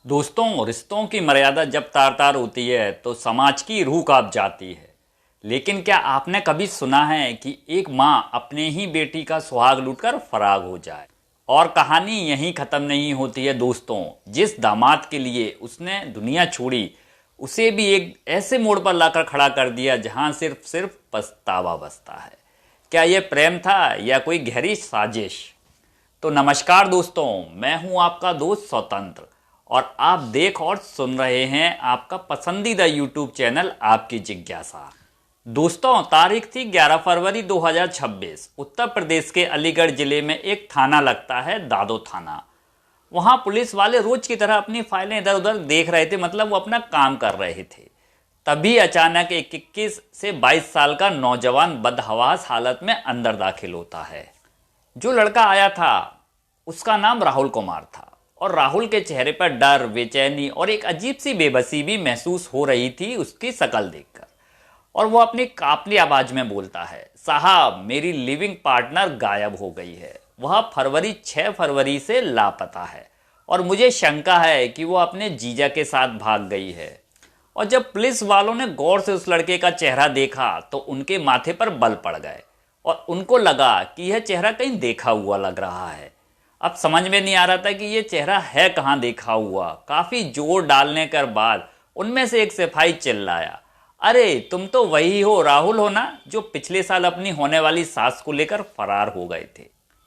दोस्तों, रिश्तों की मर्यादा जब तार तार होती है तो समाज की रूह कांप जाती है। लेकिन क्या आपने कभी सुना है कि एक माँ अपने ही बेटी का सुहाग लूटकर फरार हो जाए? और कहानी यहीं खत्म नहीं होती है दोस्तों। जिस दामाद के लिए उसने दुनिया छोड़ी, उसे भी एक ऐसे मोड़ पर लाकर खड़ा कर दिया जहां सिर्फ सिर्फ पछतावा बसता है। क्या यह प्रेम था या कोई गहरी साजिश? तो नमस्कार दोस्तों, मैं हूं आपका दोस्त स्वतंत्र और आप देख और सुन रहे हैं आपका पसंदीदा यूट्यूब चैनल आपकी जिज्ञासा। दोस्तों, तारीख थी 11 फरवरी 2026। उत्तर प्रदेश के अलीगढ़ जिले में एक थाना लगता है, दादो थाना। वहां पुलिस वाले रोज की तरह अपनी फाइलें इधर उधर देख रहे थे, मतलब वो अपना काम कर रहे थे। तभी अचानक एक 21 से 22 साल का नौजवान बदहवास हालत में अंदर दाखिल होता है। जो लड़का आया था उसका नाम राहुल कुमार था और राहुल के चेहरे पर डर, बेचैनी और एक अजीब सी बेबसी भी महसूस हो रही थी उसकी शक्ल देखकर। और वो अपनी कापली आवाज में बोलता है, साहब मेरी लिविंग पार्टनर गायब हो गई है। वह 6 फरवरी से लापता है और मुझे शंका है कि वो अपने जीजा के साथ भाग गई है। और जब पुलिस वालों ने गौर से उस लड़के का चेहरा देखा तो उनके माथे पर बल पड़ गए और उनको लगा कि यह चेहरा कहीं देखा हुआ लग रहा है। अब समझ में नहीं आ रहा था कि यह चेहरा है कहां देखा हुआ। काफी जोर डालने के बाद उनमें से एक सिपाही चिल्लाया, अरे तुम तो वही हो, राहुल हो ना, जो पिछले साल अपनी होने वाली सास को लेकर फरार हो गए थे।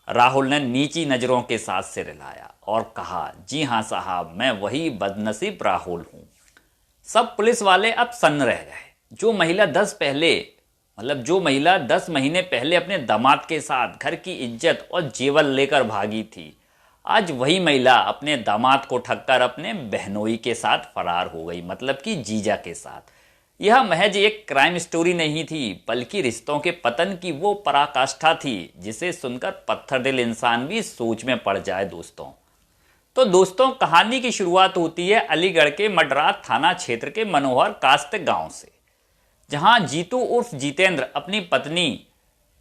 राहुल ने नीची नजरों के साथ सिर हिलाया और कहा, जी हां साहब, मैं वही बदनसीब राहुल हूं। सब पुलिस वाले अब सन्न रह गए। जो महिला 10 महीने पहले अपने दामाद के साथ घर की इज्जत और जेवर लेकर भागी थी, आज वही महिला अपने दामाद को ठगकर अपने बहनोई के साथ फरार हो गई, मतलब कि जीजा के साथ। यह महज एक क्राइम स्टोरी नहीं थी, बल्कि रिश्तों के पतन की वो पराकाष्ठा थी जिसे सुनकर पत्थर दिल इंसान भी सोच में पड़ जाए दोस्तों। तो दोस्तों, कहानी की शुरुआत होती है अलीगढ़ के मडरात थाना क्षेत्र के मनोहर कास्त गांव से, जहां जीतू उर्फ जितेंद्र अपनी पत्नी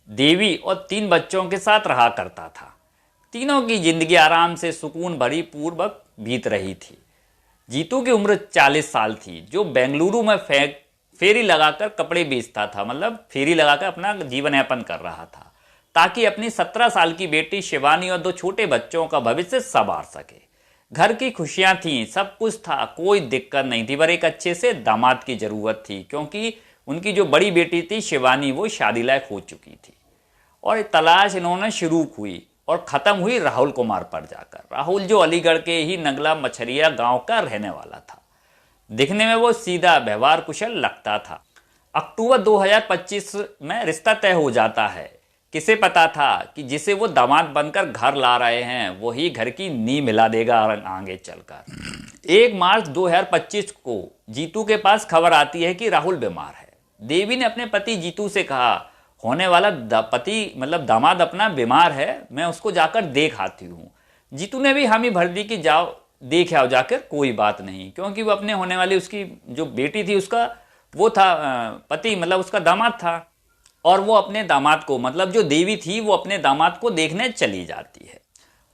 देवी और 3 बच्चों के साथ रहा करता था। तीनों की जिंदगी आराम से सुकून भरी पूर्वक बीत रही थी। जीतू की उम्र 40 साल थी, जो बेंगलुरु में फेरी लगाकर कपड़े बेचता था, मतलब फेरी लगाकर अपना जीवन यापन कर रहा था ताकि अपनी 17 साल की बेटी शिवानी और 2 छोटे बच्चों का भविष्य संवार सके। घर की खुशियां थीं, सब कुछ था, कोई दिक्कत नहीं थी, पर एक अच्छे से दामाद की जरूरत थी, क्योंकि उनकी जो बड़ी बेटी थी शिवानी, वो शादी लायक हो चुकी थी। और तलाश इन्होंने शुरू हुई और खत्म हुई राहुल कुमार पर जाकर। राहुल जो अलीगढ़ के ही नगला मछरिया गांव का रहने वाला था। दिखने में वो सीधा, व्यवहार कुशल लगता था। अक्टूबर 2025 में रिश्ता तय हो जाता है। किसे पता था कि जिसे वो दामाद बनकर घर ला रहे हैं वही घर की नींव मिला देगा आगे चलकर। 1 मार्च 2025 को जीतू के पास खबर आती है कि राहुल बीमार है। देवी ने अपने पति जीतू से कहा, होने वाला पति मतलब दामाद अपना बीमार है, मैं उसको जाकर देख आती हूँ। जीतू ने भी हामी भर दी कि जाओ देख आओ जाकर, कोई बात नहीं, क्योंकि वो अपने होने वाली उसकी जो बेटी थी उसका वो था पति, मतलब उसका दामाद था। और वो अपने दामाद को, मतलब जो देवी थी, वो अपने दामाद को देखने चली जाती है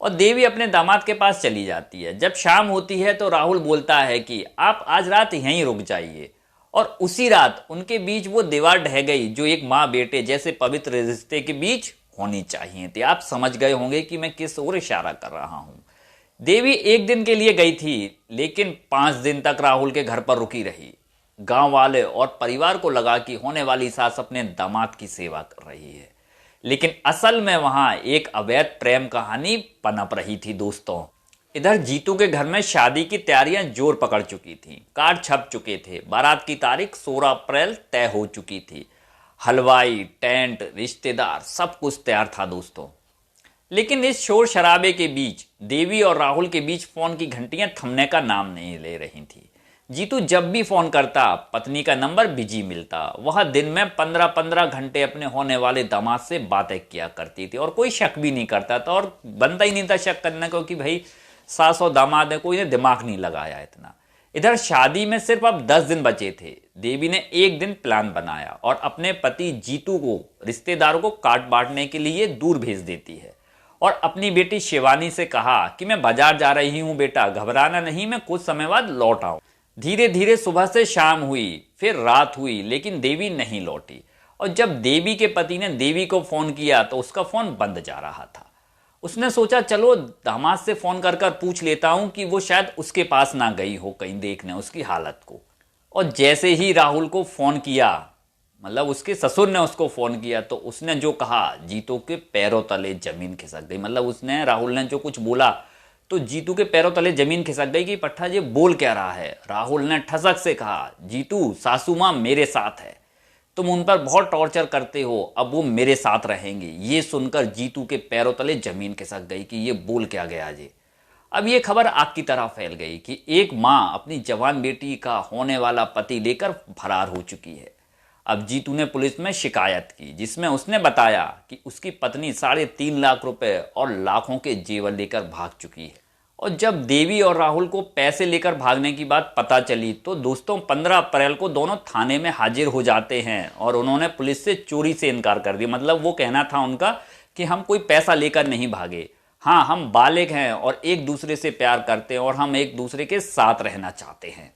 और देवी अपने दामाद के पास चली जाती है। जब शाम होती है तो राहुल बोलता है कि आप आज रात यहीं रुक जाइए। और उसी रात उनके बीच वो दीवार ढह गई जो एक माँ बेटे जैसे पवित्र रिश्ते के बीच होनी चाहिए थी। आप समझ गए होंगे कि मैं किस ओर इशारा कर रहा हूं। देवी 1 दिन के लिए गई थी, लेकिन 5 दिन तक राहुल के घर पर रुकी रही। गांव वाले और परिवार को लगा कि होने वाली सास अपने दामाद की सेवा कर रही है, लेकिन असल में वहां एक अवैध प्रेम कहानी पनप रही थी दोस्तों। इधर जीतू के घर में शादी की तैयारियां जोर पकड़ चुकी थीं। कार्ड छप चुके थे, बारात की तारीख 16 अप्रैल तय हो चुकी थी। हलवाई, टेंट, रिश्तेदार, सब कुछ तैयार था दोस्तों। लेकिन इस शोर शराबे के बीच देवी और राहुल के बीच फोन की घंटियां थमने का नाम नहीं ले रही थी। जीतू जब भी फोन करता पत्नी का नंबर बिजी मिलता। वह दिन में 15-15 घंटे अपने होने वाले दामाद से बातें किया करती थी और कोई शक भी नहीं करता था, और बनता ही नहीं था शक करने को कि भाई सास और दामाद है, कोई ने दिमाग नहीं लगाया इतना। इधर शादी में सिर्फ अब 10 दिन बचे थे। देवी ने एक दिन प्लान बनाया और अपने पति जीतू को रिश्तेदारों को कार्ड बांटने के लिए दूर भेज देती है और अपनी बेटी शिवानी से कहा कि मैं बाजार जा रही हूं बेटा, घबराना नहीं, मैं कुछ समय बाद लौट आऊं। धीरे धीरे सुबह से शाम हुई, फिर रात हुई, लेकिन देवी नहीं लौटी। और जब देवी के पति ने देवी को फोन किया तो उसका फोन बंद जा रहा था। उसने सोचा चलो दामाद से फोन कर कर पूछ लेता हूं कि वो शायद उसके पास ना गई हो कहीं देखने उसकी हालत को। और जैसे ही राहुल को फोन किया, मतलब उसके ससुर ने उसको फोन किया, तो उसने जो कहा जीतू के पैरों तले जमीन खिसक गई। मतलब उसने, राहुल ने जो कुछ बोला तो जीतू के पैरों तले जमीन खिसक गई कि पट्टा ये बोल क्या रहा है। राहुल ने ठसक से कहा, जीतू सासू माँ मेरे साथ है, तुम उन पर बहुत टॉर्चर करते हो, अब वो मेरे साथ रहेंगे। ये सुनकर जीतू के पैरों तले जमीन खिसक गई कि ये बोल क्या गया जी। अब ये खबर आग की तरह फैल गई कि एक माँ अपनी जवान बेटी का होने वाला पति लेकर फरार हो चुकी है। अब जीतू ने पुलिस में शिकायत की, जिसमें उसने बताया कि उसकी पत्नी 3.5 लाख रुपए और लाखों के जेवर लेकर भाग चुकी है। और जब देवी और राहुल को पैसे लेकर भागने की बात पता चली तो दोस्तों 15 अप्रैल को दोनों थाने में हाजिर हो जाते हैं और उन्होंने पुलिस से चोरी से इनकार कर दिया। मतलब वो कहना था उनका कि हम कोई पैसा लेकर नहीं भागे, हाँ हम बालिग हैं और एक दूसरे से प्यार करते हैं और हम एक दूसरे के साथ रहना चाहते हैं।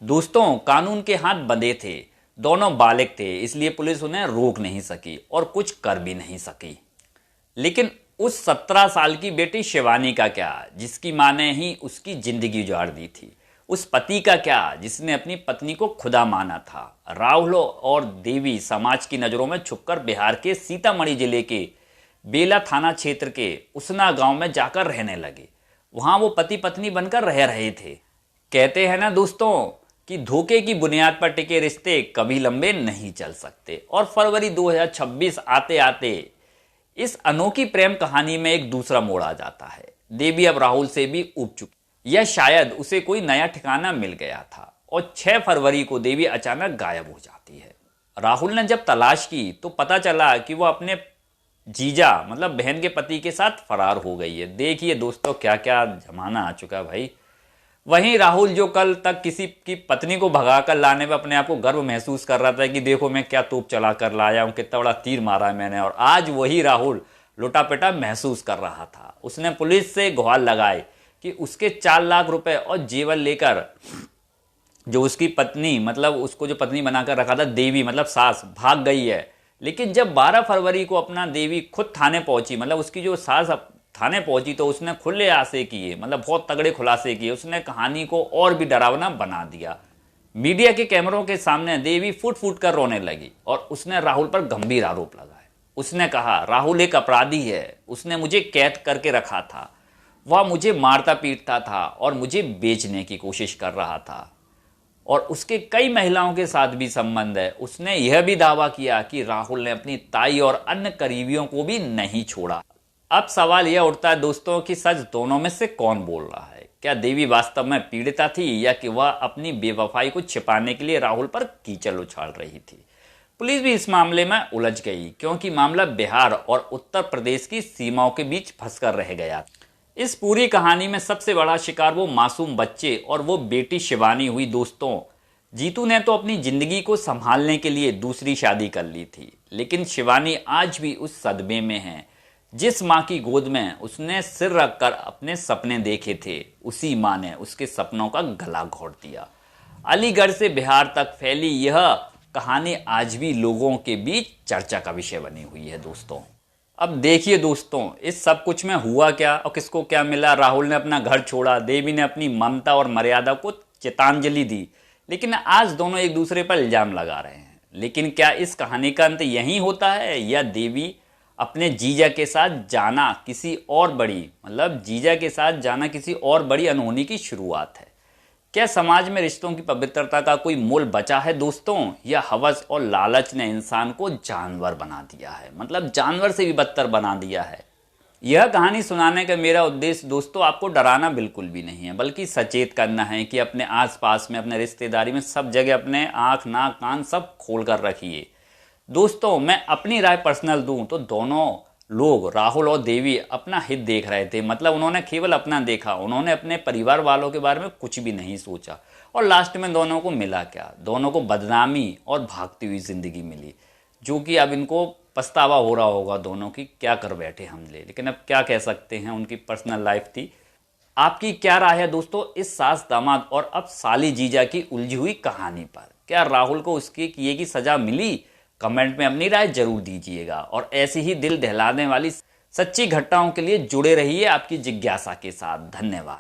दोस्तों कानून के हाथ बंधे थे, दोनों बालिग थे, इसलिए पुलिस उन्हें रोक नहीं सकी और कुछ कर भी नहीं सकी। लेकिन उस 17 साल की बेटी शिवानी का क्या, जिसकी मां ने ही उसकी जिंदगी उजाड़ दी थी? उस पति का क्या, जिसने अपनी पत्नी को खुदा माना था? राहुल और देवी समाज की नजरों में छुपकर बिहार के सीतामढ़ी जिले के बेला थाना क्षेत्र के उसना गांव में जाकर रहने लगे। वहां वो पति पत्नी बनकर रह रहे थे। कहते हैं ना दोस्तों कि धोखे की बुनियाद पर टिके रिश्ते कभी लंबे नहीं चल सकते। और फरवरी 2026 आते आते इस अनोखी प्रेम कहानी में एक दूसरा मोड़ आ जाता है। देवी अब राहुल से भी ऊब चुकी, या शायद उसे कोई नया ठिकाना मिल गया था। और 6 फरवरी को देवी अचानक गायब हो जाती है। राहुल ने जब तलाश की तो पता चला कि वो अपने जीजा मतलब बहन के पति के साथ फरार हो गई है। देखिए दोस्तों क्या क्या जमाना आ चुका है भाई। वहीं राहुल जो कल तक किसी की पत्नी को भगाकर लाने में अपने आप को गर्व महसूस कर रहा था कि देखो मैं क्या तोप चला कर लाया हूं, कितना बड़ा तीर मारा है मैंने, और आज वही राहुल लुटा पिटा महसूस कर रहा था। उसने पुलिस से गुहार लगाई कि उसके 4 लाख रुपए और जेवर लेकर जो उसकी पत्नी मतलब उसको जो पत्नी बनाकर रखा था देवी मतलब सास, भाग गई है। लेकिन जब 12 फरवरी को अपना देवी खुद थाने पहुंची, मतलब उसकी जो सास थाने पहुंची, तो उसने खुले आसे किए, मतलब बहुत तगड़े खुलासे किए। उसने कहानी को और भी डरावना बना दिया। मीडिया के कैमरों के सामने देवी फुट फुट कर रोने लगी और उसने राहुल पर गंभीर आरोप लगाए। उसने कहा राहुल एक अपराधी है, उसने मुझे कैद करके रखा था, वह मुझे मारता पीटता था और मुझे बेचने की कोशिश कर रहा था और उसके कई महिलाओं के साथ भी संबंध है। उसने यह भी दावा किया कि राहुल ने अपनी ताई और अन्य करीबियों को भी नहीं छोड़ा। अब सवाल यह उठता है दोस्तों कि सच दोनों में से कौन बोल रहा है? क्या देवी वास्तव में पीड़िता थी या कि वह अपनी बेवफाई को छिपाने के लिए राहुल पर कीचड़ उछाल रही थी? पुलिस भी इस मामले में उलझ गई क्योंकि मामला बिहार और उत्तर प्रदेश की सीमाओं के बीच फंसकर रह गया। इस पूरी कहानी में सबसे बड़ा शिकार वो मासूम बच्चे और वो बेटी शिवानी हुई। दोस्तों जीतू ने तो अपनी जिंदगी को संभालने के लिए दूसरी शादी कर ली थी, लेकिन शिवानी आज भी उस सदमे में है। जिस माँ की गोद में उसने सिर रखकर अपने सपने देखे थे, उसी माँ ने उसके सपनों का गला घोट दिया। अलीगढ़ से बिहार तक फैली यह कहानी आज भी लोगों के बीच चर्चा का विषय बनी हुई है दोस्तों। अब देखिए दोस्तों इस सब कुछ में हुआ क्या और किसको क्या मिला। राहुल ने अपना घर छोड़ा, देवी ने अपनी ममता और मर्यादा को चितांजलि दी, लेकिन आज दोनों एक दूसरे पर इल्जाम लगा रहे हैं। लेकिन क्या इस कहानी का अंत यहीं होता है या देवी अपने जीजा के साथ जाना किसी और बड़ी अनहोनी की शुरुआत है? क्या समाज में रिश्तों की पवित्रता का कोई मोल बचा है दोस्तों, या हवस और लालच ने इंसान को जानवर बना दिया है, मतलब जानवर से भी बदतर बना दिया है? यह कहानी सुनाने का मेरा उद्देश्य दोस्तों आपको डराना बिल्कुल भी नहीं है, बल्कि सचेत करना है कि अपने आसपास में, अपने रिश्तेदारी में, सब जगह अपने आंख नाक कान सब खोल कर रखिए। दोस्तों मैं अपनी राय पर्सनल दूं तो दोनों लोग राहुल और देवी अपना हित देख रहे थे, मतलब उन्होंने केवल अपना देखा, उन्होंने अपने परिवार वालों के बारे में कुछ भी नहीं सोचा। और लास्ट में दोनों को मिला क्या? दोनों को बदनामी और भागती हुई जिंदगी मिली, जो कि अब इनको पछतावा हो रहा होगा दोनों की, क्या कर बैठे हमले, लेकिन अब क्या कह सकते हैं, उनकी पर्सनल लाइफ थी। आपकी क्या राय है दोस्तों इस सास दामाद और अब साली जीजा की उलझी हुई कहानी पर? क्या राहुल को उसके किए की सजा मिली? कमेंट में अपनी राय जरूर दीजिएगा और ऐसी ही दिल दहलाने वाली सच्ची घटनाओं के लिए जुड़े रहिए आपकी जिज्ञासा के साथ। धन्यवाद।